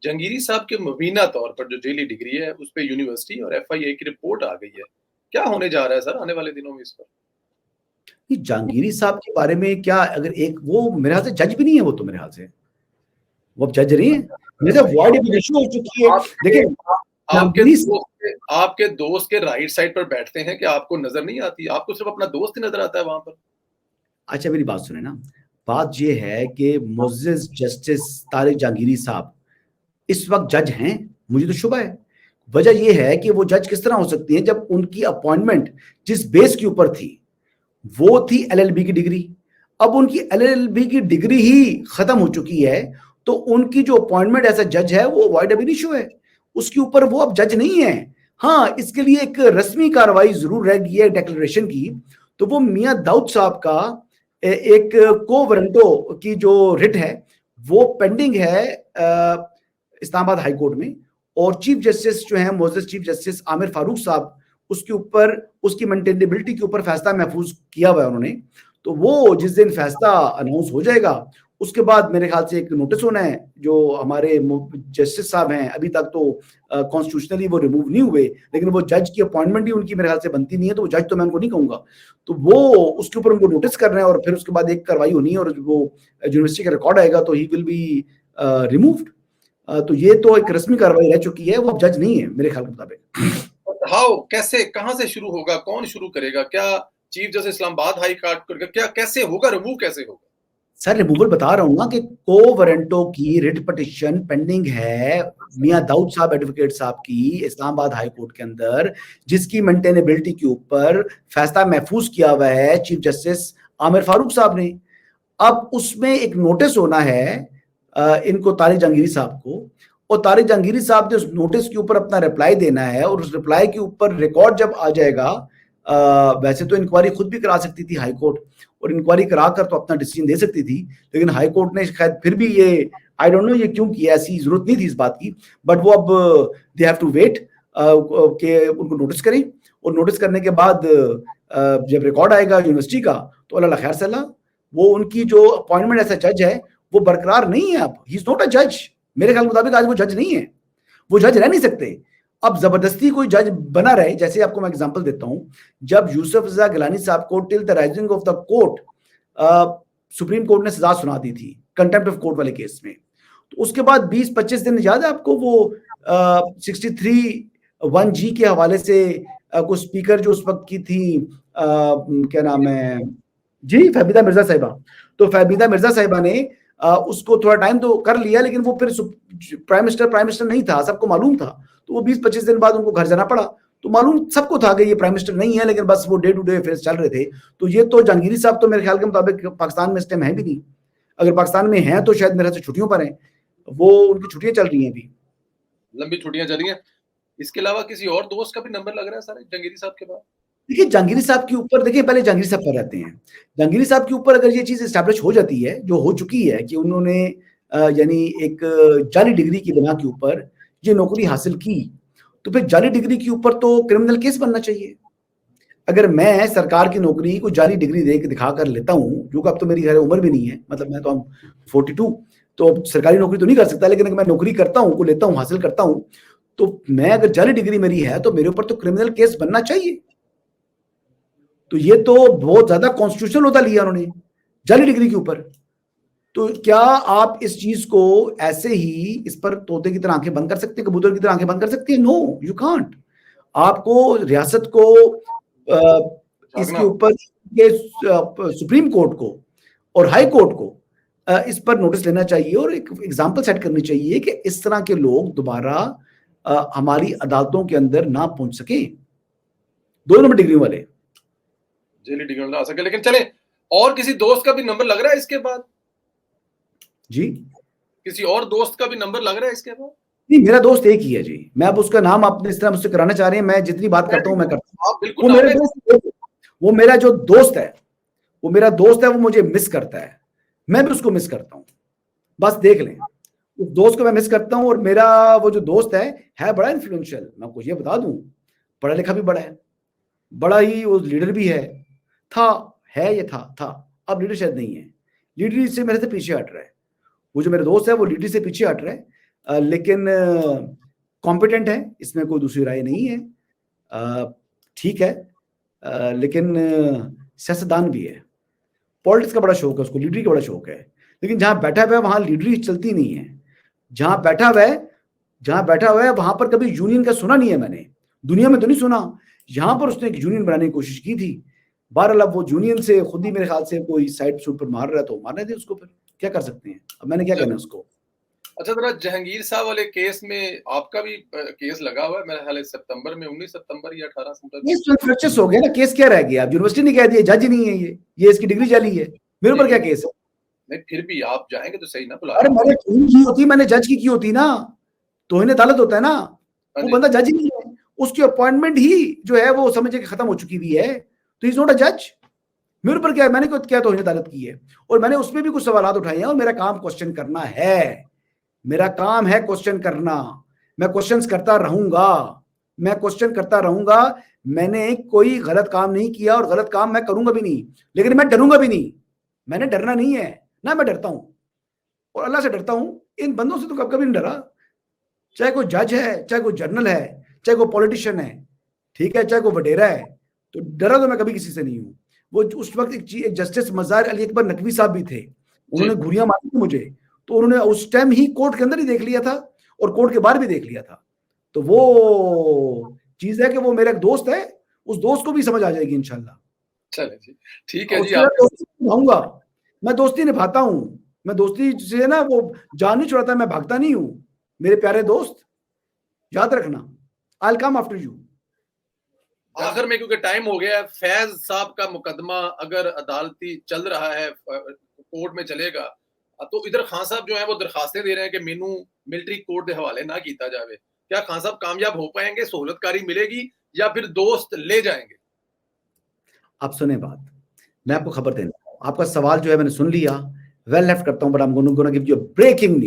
जहांगीरी साहब के मुबीना तौर पर जो जेली डिग्री है, उस पे यूनिवर्सिटी और एफआईए की रिपोर्ट आ गई है। क्या होने जा रहा है सर आने वाले दिनों में इस पर? कि जहांगीरी साहब के बारे में क्या, अगर एक वो मेरे ख्याल से जज भी नहीं है, वो तो मेरे ख्याल से वो अब जज नहीं है। मेरे से वाइड इशू हो चुकी है। आपके देखिए, जहांगीरी आपके दोस्त के राइट साइड पर बैठते हैं कि आपको नजर नहीं आती? आपको सिर्फ अपना दोस्त ही नजर आता है वहां पर। अच्छा मेरी बात सुने ना। बात ये है कि मोजेस जस्टिस तारिक जहांगीरी साहब इस वक्त जज हैं, मुझे तो शुबा है। वजह यह है कि वो जज किस तरह हो सकती है जब उनकी अपॉइंटमेंट जिस बेस के ऊपर थी वो थी एलएलबी की डिग्री। अब उनकी एलएलबी की डिग्री ही खत्म हो चुकी है, तो उनकी जो अपॉइंटमेंट एज अ जज है वो वाइड अब इशू है, उसके ऊपर वो अब जज नहीं है। हाँ, इसके लिए एक रस्मी कार्रवाई जरूर रह गई है डिक्लेरेशन की। तो वो मियां दाऊद साहब का एक को वारंटो की जो रिट है वो पेंडिंग है इस्लामाबाद हाई कोर्ट में। और चीफ जस्टिस जो है Moses chief justice Aamir Farooq साहब, उसके ऊपर उसकी मेंटेनेबिलिटी के ऊपर फैसला महफूज किया हुआ है उन्होंने। तो वो जिस दिन फैसला अनाउंस हो जाएगा उसके बाद मेरे ख्याल से एक नोटिस होना है। जो हमारे जस्टिस साहब हैं अभी तक तो कॉन्स्टिट्यूशनली वो रिमूव नहीं हुए, लेकिन वो जज की अपॉइंटमेंट ही उनकी मेरे ख्याल से बनती नहीं है, तो वो जज तो मैं उनको नहीं कहूंगा। तो वो उसके ऊपर उनको नोटिस कर रहे हैं और फिर उसके बाद एक कार्रवाई होनी है और वो यूनिवर्सिटी का रिकॉर्ड आएगा तो ही विल बी रिमूव्ड। तो ये तो एक रस्मी कार्रवाई रह चुकी है, वो अब जज नहीं है मेरे ख्याल के मुताबिक। हाउ, कैसे, कहां से शुरू होगा, कौन शुरू करेगा? क्या chief justice Islamabad high court करेगा? क्या कैसे होगा, रिमूव कैसे होगा? सर रिमूवल बता रहा हूं ना कि को वारंटो की रिट पिटिशन पेंडिंग है मियां दाऊद साहब एडवोकेट साहब की इस्लामाबाद हाई कोर्ट के अंदर, जिसकी मेंटेनेबिलिटी के ऊपर फैसला महफूज किया हुआ है चीफ जस्टिस आमिर फारूक साहब ने। अब उसमें एक नोटिस होना है इनको, तारिक जहांगीरी साहब को, और तारिक जहांगीरी साहब ने उस नोटिस के ऊपर अपना रिप्लाई देना है और उस रिप्लाई के ऊपर रिकॉर्ड जब आ जाएगा, वैसे तो इंक्वायरी खुद भी करा सकती थी हाई कोर्ट और इंक्वायरी करा कर तो अपना डिसीजन दे सकती थी, लेकिन हाई कोर्ट ने शायद फिर भी ये आई डोंट नो ये क्यों किया, ऐसी जरूरत नहीं थी इस बात की। बट वो अब दे हैव टू वेट कि उनको नोटिस करें, और नोटिस करने के बाद जब रिकॉर्ड आएगा यूनिवर्सिटी का तो अल्लाह खैर सलाह। वो उनकी जो अपॉइंटमेंट ऐसा जज है वो बरकरार नहीं है, अब ही इज नॉट अ जज। मेरे ख्याल मुताबिक आज वो जज नहीं है, वो जज रह नहीं सकते। अब जबरदस्ती कोई जज बना रहे, जैसे आपको मैं एग्जांपल देता हूं, जब यूसुफ रजा गिलानी साहब को till the rising of the court supreme court ने सजा सुना दी थी कंटेम्प्ट ऑफ कोर्ट वाले केस में, तो उसके बाद 20-25 दिन याद है आपको वो 63(1)G के हवाले से कुछ स्पीकर जो उस वक्त की थी क्या नाम है जी, फहमीदा मिर्जा साहिबा। तो फहमीदा मिर्जा साहिबा ने उसको थोड़ा टाइम तो कर लिया, लेकिन वो फिर प्राइम मिनिस्टर नहीं था, सबको मालूम था। तो वो 20-25 दिन बाद उनको घर जाना पड़ा। तो मालूम सबको था कि ये प्राइम मिनिस्टर नहीं है, लेकिन बस वो डे टू डे अफेयर्स चल रहे थे। तो ये तो जहांगीरी साहब तो मेरे ख्याल के मुताबिक पाकिस्तान में इस टाइम है भी नहीं। अगर पाकिस्तान में हैं तो शायद मेरे ख्याल से छुट्टियों पर हैं, वो उनकी छुट्टियां चल रही हैं अभी, लंबी छुट्टियां चली हैं। इसके अलावा किसी और दोस्त का भी नंबर लग रहा है सर जहांगीरी साहब के बाद? देखिए जहांगीरी साहब के ऊपर, देखिए पहले जहांगीरी साहब पर रहते हैं। जहांगीरी साहब के ऊपर अगर ये चीज एस्टैब्लिश हो जाती है, जो हो चुकी है कि उन्होंने यानी एक जाली डिग्री की बिना के ऊपर ये नौकरी हासिल की, तो फिर जाली डिग्री के ऊपर तो क्रिमिनल केस बनना चाहिए। अगर मैं सरकार की नौकरी को जाली डिग्री दे के दिखा कर लेता हूँ, जो कि अब तो मेरी खैर उम्र भी नहीं है, मतलब मैं तो 42, तो अब सरकारी नौकरी तो नहीं कर सकता, लेकिन अगर मैं नौकरी करता हूँ को लेता हूँ हासिल करता हूँ, तो मैं अगर जाली डिग्री मेरी है तो मेरे ऊपर तो क्रिमिनल केस बनना चाहिए। तो ये तो बहुत ज्यादा कॉन्स्टिट्यूशनल होता लिया उन्होंने जाली डिग्री के ऊपर। तो क्या आप इस चीज को ऐसे ही इस पर तोते की तरह आंखें बंद कर सकते हैं, कबूतर की तरह आंखें बंद कर सकते हैं? No you can't. आपको रियासत को इसके ऊपर सुप्रीम कोर्ट को और हाई कोर्ट को इस पर नोटिस लेना चाहिए और एक एग्जांपल सेट करनी चाहिए कि इस तरह के लोग दोबारा हमारी अदालतों के अंदर ना पहुंच सके, 2 नंबर डिग्री वाले जेली डिग्री ना आ सके। लेकिन चले, और किसी दोस्त का भी नंबर लग रहा है इसके बाद? जी, किसी और दोस्त का भी नंबर लग रहा है इसके बाद? नहीं, मेरा दोस्त एक ही है जी। मैं अब उसका नाम आपने इस तरह मुझसे कराना चाह रहे हैं, मैं जितनी बात करता हूं मैं करता हूं। आप बिल्कुल वो मेरे नाम दोस्त, वो मेरा जो दोस्त है, वो मेरा दोस्त है, वो मुझे मिस करता है, मैं भी उसको मिस करता हूं। बस देख लें, उस दोस्त को मैं मिस करता हूं। और मेरा वो जो दोस्त है बड़ा इन्फ्लुएंशियल, मैं आपको ये बता दूं, पढ़ा लिखा भी बड़ा है, बड़ा ही वो लीडर भी था, है ये था। अब लीडर शायद नहीं है, लीडर से मेरे से पीछे हट रहा है। वो जो मेरे दोस्त है वो लीडर से पीछे हट रहा है। लेकिन कॉम्पिटेंट है, इसमें कोई दूसरी राय नहीं है। ठीक है, लेकिन सियासतदान भी है, पॉलिटिक्स का बड़ा शौक है उसको, लीडरी का बड़ा शौक है, लेकिन जहां बैठा हुआ है वहां लीडरी चलती नहीं है। जहां बैठा हुआ है वहां पर कभी यूनियन का सुना नहीं है मैंने, दुनिया में तो नहीं सुना। यहां पर उसने एक यूनियन बनाने की कोशिश की थी, बहरहाल अब वो यूनियन से खुद ही मेरे ख्याल से कोई साइड सूट पर मार रहा है, तो मारने दे उसको, फिर क्या कर सकते हैं, अब मैंने क्या कहना उसको। अच्छा, जरा जहांगीर साहब वाले केस में आपका भी केस लगा हुआ है मेरे ख्याल सितंबर में, 19 सितंबर या 18 सितंबर। हो गया ना, केस क्या रह गया, अब यूनिवर्सिटी ने कह दिया जज नहीं है ये इसकी डिग्री जाली है, मेरे ऊपर क्या केस है। नहीं, फिर भी आप जाएंगे तो सही ना, बुला। अरे मैंने की होती, मैंने जज की होती ना, तो इन्हें अदालत होता है ना, वो बंदा जज ही नहीं है, उसकी अपॉइंटमेंट ही जो है वो समझे कि खत्म हो चुकी हुई है, तो इज नॉट अ जज। मेरे ऊपर क्या है, मैंने क्या तो अदालत की है, और मैंने उसमें भी कुछ सवाल उठाए हैं, और मेरा काम क्वेश्चन करना है, मेरा काम है क्वेश्चन करना, मैं क्वेश्चन करता रहूंगा, मैंने कोई गलत काम नहीं किया और गलत काम मैं करूंगा भी नहीं, लेकिन मैं डरूंगा भी नहीं, मैंने डरना नहीं है ना, मैं डरता हूं और अल्लाह से डरता हूं, इन बंदों से तो कभी नहीं डरा, चाहे कोई जज है, चाहे कोई जर्नल है, चाहे कोई पॉलिटिशियन है, ठीक है, चाहे कोई वडेरा है, तो डरा तो मैं कभी किसी से नहीं हूं। वो उस वक्त एक जस्टिस मजार अली अकबर नकवी साहब भी थे, उन्होंने घुरियां मारी थी मुझे, तो उन्होंने उस टाइम ही कोर्ट के अंदर ही देख लिया था और कोर्ट के बाहर भी देख लिया था, तो वो चीज है कि वो मेरा एक दोस्त है, उस दोस्त को भी समझ आ जाएगी इंशाल्लाह। चले जी, ठीक है जी। निभाऊंगा, मैं दोस्ती निभाता हूं, मैं दोस्ती से ना वो जान नहीं छुड़ाता, मैं भागता नहीं हूं, मेरे प्यारे दोस्त याद रखना, I will come after you. आखिर में क्योंकि टाइम हो गया है, फैज साहब का मुकदमा अगर अदालती चल रहा है, कोर्ट में चलेगा, तो इधर खान साहब जो है वो दरखास्तें दे रहे हैं कि मेनू मिलिट्री कोर्ट के हवाले ना किया जाए, क्या खान साहब कामयाब हो पाएंगे, सहूलतकारी मिलेगी या फिर दोस्त ले जाएंगे? आप सुने बात, मैं आपको खबर देना, आपका सवाल जो है मैंने सुन लिया, वेल लेफ्ट करता हूं, but I am gonna give you breaking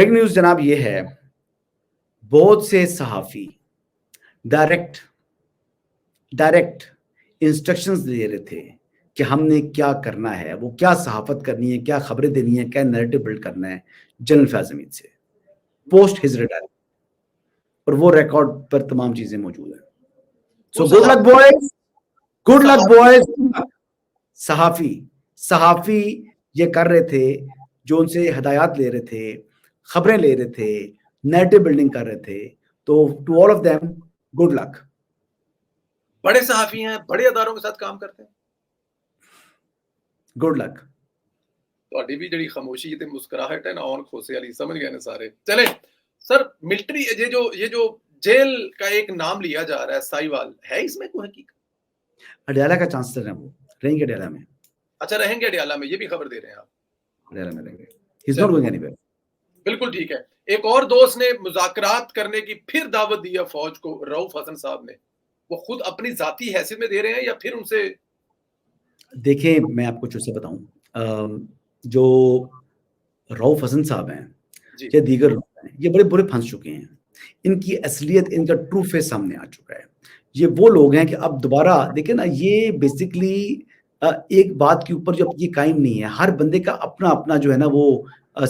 news जनाब। ये है, बहुत से सहाफी डायरेक्ट इंस्ट्रक्शंस दे रहे थे कि हमने क्या करना है, वो क्या सहाफत करनी है, क्या खबरें देनी है, क्या नैरेटिव बिल्ड करना है जनरल फैज हमीद से पोस्ट हिज रिटायरमेंट, और वो रिकॉर्ड पर तमाम चीजें मौजूद है। So good luck boys. सहाफी ये कर रहे थे, जो उनसे हिदायत ले रहे थे, खबरें ले रहे थे, नैरेटिव बिल्डिंग कर रहे थे, तो to all of them good luck. बड़े सहाफी हैं, बड़े अदारों के साथ काम करते हैं, गुड लक। ਤੁਹਾਡੀ ਵੀ ਜਿਹੜੀ ਖਾਮੋਸ਼ੀ ਤੇ ਮੁਸਕਰਾहट है ना, ऑन खोसे वाली, समझ गए ना सारे। चले सर, मिलिट्री ये जो जेल का एक नाम लिया जा रहा है साहिवाल, है इसमें कोई हकीकत? अडयाला का चांसलर है, वो रहेंगे अडयाला में। अच्छा, रहेंगे अडयाला में, ये भी खबर दे रहे हैं आप? अडयाला में रहेंगे, he is not going anywhere. बिल्कुल ठीक है। एक और दोस्त ने मुज़ाकरात करने की फिर दावत दी है फौज को, रऊफ हसन साहब ने, वो खुद अपनी जाती हैसियत में दे रहे हैं या फिर उनसे? देखिए, मैं आपको चुस्से बताऊं, जो रऊफ हसन साहब हैं या दीगर लोग हैं, ये बड़े बुरे फंस चुके हैं, इनकी असलियत, इनका ट्रू फेस सामने आ चुका है। ये वो लोग हैं कि अब दोबारा देखिए ना, ये बेसिकली एक बात के ऊपर जो ये कायम नहीं है, हर बंदे का अपना अपना जो है ना वो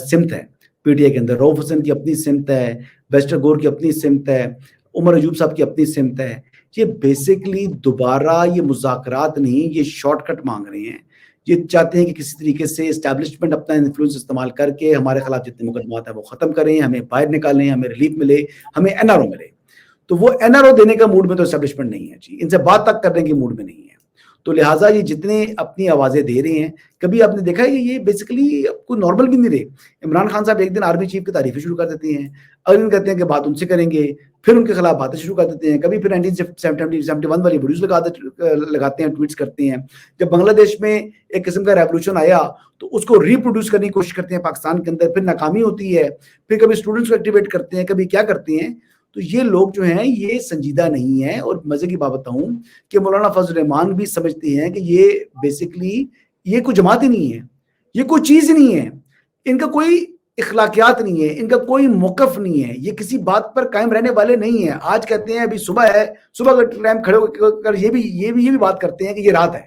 सिमत है पीटीआई के अंदर। रऊफ हसन की अपनी सिमत है, बेस्टर गोर की अपनी सिमत है, उमर अयूब साहब की अपनी सिमत है। ये बेसिकली दोबारा ये मुज़ाकरात नहीं, ये शॉर्टकट मांग रहे हैं, ये चाहते हैं कि किसी तरीके से एस्टैब्लिशमेंट अपना इन्फ्लुएंस इस्तेमाल करके हमारे खिलाफ जितने मुकदमात हैं वो खत्म करें, हमें बाहर निकालें, हमें रिलीफ मिले, हमें एनआरओ मिले। तो वो एनआरओ देने का मूड में तो एस्टैब्लिशमेंट नहीं है जी, इनसे बात तक करने के मूड में नहीं है। तो लिहाजा ये जितने अपनी आवाजें दे रहे हैं, कभी आपने देखा है कि ये बेसिकली कोई नॉर्मल भी नहीं रहे। इमरान खान साहब एक दिन आर्मी चीफ की तारीफें शुरू कर देते हैं, अगले दिन कहते हैं कि बात उनसे करेंगे, फिर उनके खिलाफ बातें शुरू कर देते हैं, कभी फिर 1971 वाली वीडियोस लगाते हैं, ट्वीट्स करते हैं। जब बांग्लादेश में एक किस्म का रेवोल्यूशन आया तो उसको रिप्रोड्यूस करने की कोशिश करते हैं पाकिस्तान के अंदर, फिर नाकामी होती है, फिर कभी स्टूडेंट्स को एक्टिवेट करते हैं, कभी क्या करते हैं। तो ये लोग जो हैं ये संजीदा नहीं है। और मजे की बात बताऊं कि मौलाना फजल रहमान भी समझते हैं कि ये बेसिकली ये कोई जमात ही नहीं है, ये कोई चीज ही नहीं है, इनका कोई इखलाकियात नहीं है, इनका कोई मौकफ नहीं है, ये किसी बात पर कायम रहने वाले नहीं है। आज कहते हैं अभी सुबह है, सुबह का टाइम खड़े होकर ये भी बात करते हैं कि ये रात है।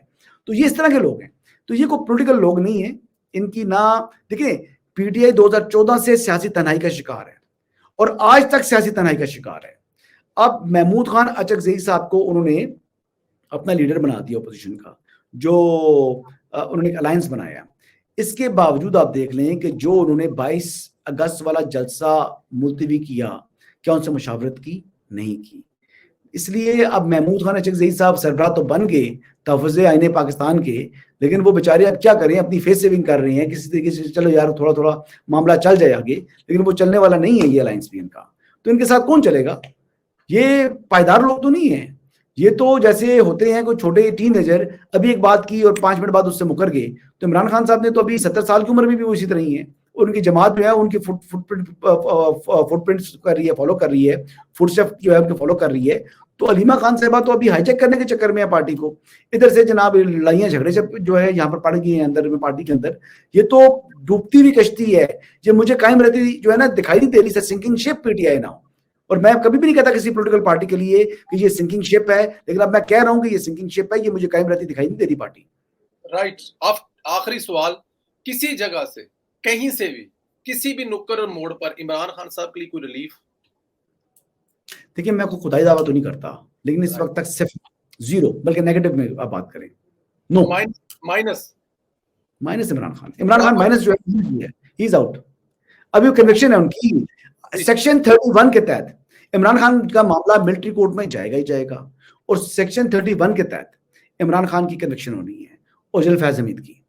तो ये इस तरह के लोग हैं। तो ये कोई पॉलिटिकल लोग नहीं है, इनकी ना, देखिए पीटीआई 2014 से सियासी तनाई का शिकार है और आज तक सियासी तनाई का शिकार है। अब महमूद खान अचकजई साहब को उन्होंने अपना लीडर बना दिया ओपोजिशन का, जो उन्होंने एक अलायंस बनाया। इसके बावजूद आप देख लें कि जो उन्होंने 22 अगस्त वाला जलसा मुलतवी किया, क्या उनसे मुशावरत की? नहीं की। इसलिए अब महमूद खान अचकजई साहब सरबराह तो बन गए तहफ़्फ़ुज़ आईने पाकिस्तान के, लेकिन वो बेचारे अब क्या करें, अपनी फेस सेविंग कर रहे हैं किसी तरीके से, चलो यार थोड़ा थोड़ा मामला चल जाए आगे, लेकिन वो चलने वाला नहीं है ये अलायंस भी इनका। तो इनके साथ कौन चलेगा? ये पायदार लोग तो नहीं है, ये तो जैसे होते हैं कोई छोटे टीनेजर, अभी एक बात की और 5 मिनट बाद उससे मुकर गए। तो इमरान खान साहब ने तो अभी 70 साल की उम्र में भी वो इसी तरह ही है, और उनकी जमात जो है उनकी फुटप्रिंट्स कर रही है, फॉलो कर रही है, फुटस्टेप जो है उनके फॉलो कर रही है। तो अलीमा खान साहबा तो अभी हाईजैक करने के चक्कर में है पार्टी को, इधर से जनाब लड़ाइयां झगड़े से जो है यहाँ पर पड़ गई हैं अंदर में पार्टी के अंदर। ये तो डूबती हुई कश्ती है, ये मुझे कायम रहती जो है ना दिखाई नहीं दे रही, सिंकिंग शिप पीटीआई ना। और मैं कभी भी नहीं कहता किसी पॉलिटिकल पार्टी के लिए कि ये सिंकिंग शिप है, लेकिन अब मैं कह रहा हूं कि ये सिंकिंग शिप है, ये मुझे कायम रहती दिखाई नहीं दे रही पार्टी। राइट। आखिरी सवाल, किसी जगह से, कहीं से भी, किसी भी नुक्कड़ और मोड़ पर इमरान खान साहब के लिए कोई रिलीफ? देखिए मैं कोई खुदाई दावा तो नहीं करता, लेकिन इस वक्त तक सिर्फ जीरो, बल्कि नेगेटिव में आप बात करें, no. Minus Imran Khan minus जो है ही इज आउट। अभी कन्विक्शन है उनकी सेक्शन 31 के तहत। इमरान खान का मामला मिलिट्री कोर्ट में जाएगा ही जाएगा, और सेक्शन 31 के तहत इमरान खान की कन्विक्शन होनी है और जल फैज हमीद की।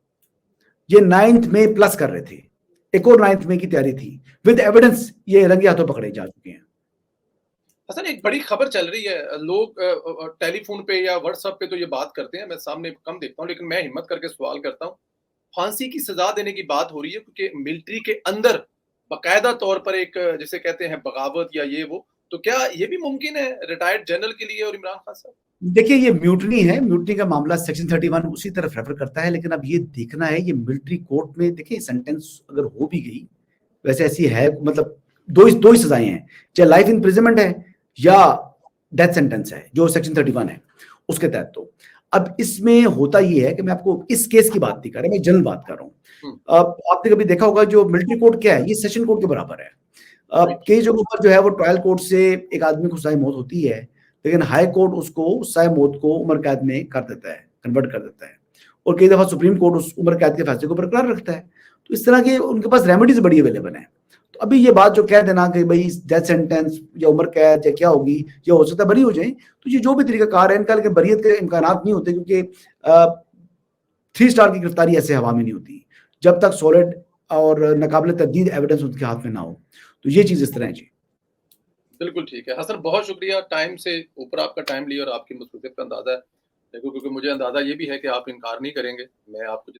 ये 9 मई प्लस कर रहे थे, एक और 9 मई की तैयारी थी, विद एविडेंस ये रंगे हाथों पकड़े जा चुके हैं। हसन, एक बड़ी खबर चल रही है, लोग टेलीफोन पे या व्हाट्सएप पे तो ये बात करते हैं, मैं सामने कम देखता हूँ, लेकिन मैं हिम्मत करके सवाल करता हूँ, फांसी की सजा देने की बात हो रही है, क्योंकि मिलिट्री के अंदर बाकायदा तौर पर एक जिसे कहते हैं बगावत या ये वो, तो क्या ये भी मुमकिन है रिटायर्ड जनरल के लिए और इमरान खान साहब? देखिए ये म्यूटनी है, म्यूटनी का मामला सेक्शन 31 उसी तरफ रेफर करता है, लेकिन अब ये देखना है ये मिलिट्री कोर्ट में, देखिए सेंटेंस अगर हो भी गई, वैसे ऐसी है, मतलब दो ही सजाएं हैं, चाहे लाइफ इम्प्रिजनमेंट है या डेथ सेंटेंस है जो सेक्शन 31 है उसके तहत। तो अब इसमें होता ये है कि मैं आपको इस केस की बात नहीं कर रहा, मैं जनरल बात कर रहा हूँ। अब आपने कभी देखा होगा जो मिलिट्री कोर्ट क्या है, ये सेशन कोर्ट के बराबर है। अब कई जगहों पर जो है वो ट्रायल कोर्ट से एक आदमी को सजा मौत होती है, लेकिन हाई कोर्ट उसको सजा मौत को उम्र कैद में कर देता है, कन्वर्ट कर देता है, और कई दफा सुप्रीम कोर्ट उस उम्र कैद के फैसले को बरकरार रखता है। तो इस तरह के उनके पास रेमेडीज बड़ी अवेलेबल है। तो अभी ये बात जो कह देना कि भाई डेथ सेंटेंस या उम्र कैद या क्या होगी, या हो सकता है बरी हो जाए, तो ये जो भी तरीका कार है इनका, लेकिन बरियत के इम्कान नहीं होते, क्योंकि 3 स्टार की गिरफ्तारी ऐसे हवा में नहीं होती जब तक सॉलिड और नाकाबिल तर्दीद एविडेंस उनके हाथ में ना हो। तो ये चीज इस तरह है जी। बिल्कुल ठीक है हसन, बहुत शुक्रिया, टाइम से ऊपर आपका टाइम लिया और आपकी मसरूफियत का अंदाजा है, क्योंकि मुझे अंदाजा ये भी है कि आप इनकार नहीं करेंगे। मैं आपको